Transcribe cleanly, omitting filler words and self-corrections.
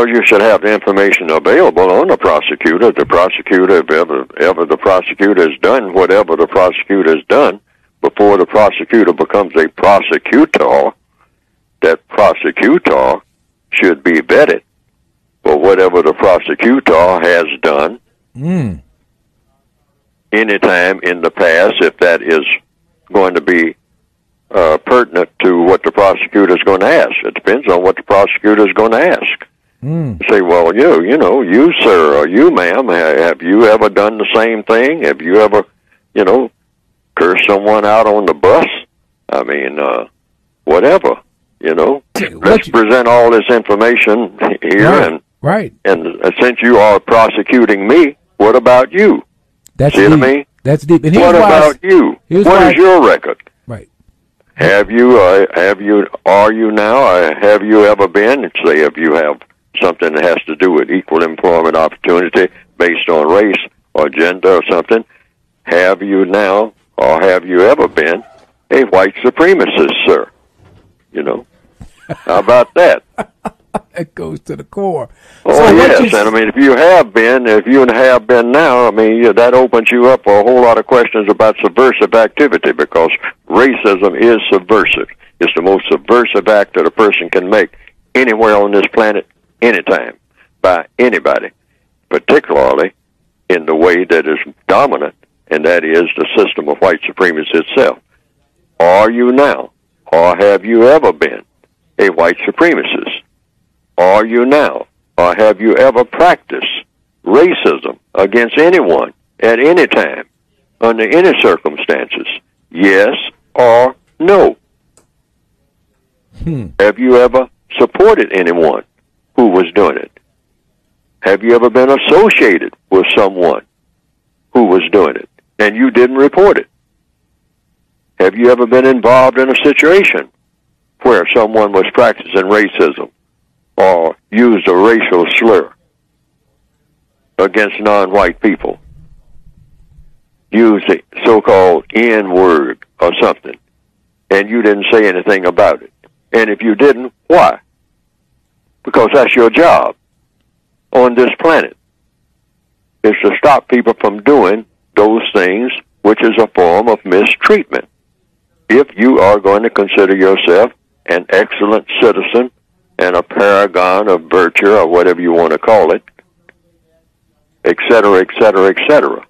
Well, you should have the information available on the prosecutor. The prosecutor, if ever the prosecutor has done whatever the prosecutor has done, before the prosecutor becomes a prosecutor, that prosecutor should be vetted for whatever the prosecutor has done anytime in the past, if that is going to be pertinent to what the prosecutor is going to ask. It depends on what the prosecutor is going to ask. Say, well, you, sir, or you, ma'am, have you ever done the same thing? Have you ever, cursed someone out on the bus? I mean, whatever, Let's present all this information here. Right. And since you are prosecuting me, what about you? That's See deep. what I mean? That's deep. And what about you? What is your record? Right. Are you now, or have you ever been, say if you have something that has to do with equal employment opportunity based on race or gender or something, have you now, or have you ever been a white supremacist, sir? How about that? It goes to the core. Oh, so yes, and I mean, if you have been now, I mean, that opens you up for a whole lot of questions about subversive activity, because racism is subversive. It's the most subversive act that a person can make anywhere on this planet, anytime, by anybody, particularly in the way that is dominant, and that is the system of white supremacy itself. Are you now, or have you ever been, a white supremacist? Are you now, or have you ever practiced racism against anyone at any time, under any circumstances? Yes or no? Have you ever supported anyone who was doing it? Have you ever been associated with someone who was doing it and you didn't report it? Have you ever been involved in a situation where someone was practicing racism or used a racial slur against non-white people? Used the so-called N-word or something, and you didn't say anything about it. And if you didn't, why? Because that's your job on this planet, is to stop people from doing those things, which is a form of mistreatment. If you are going to consider yourself an excellent citizen and a paragon of virtue, or whatever you want to call it, et cetera, et cetera, et cetera.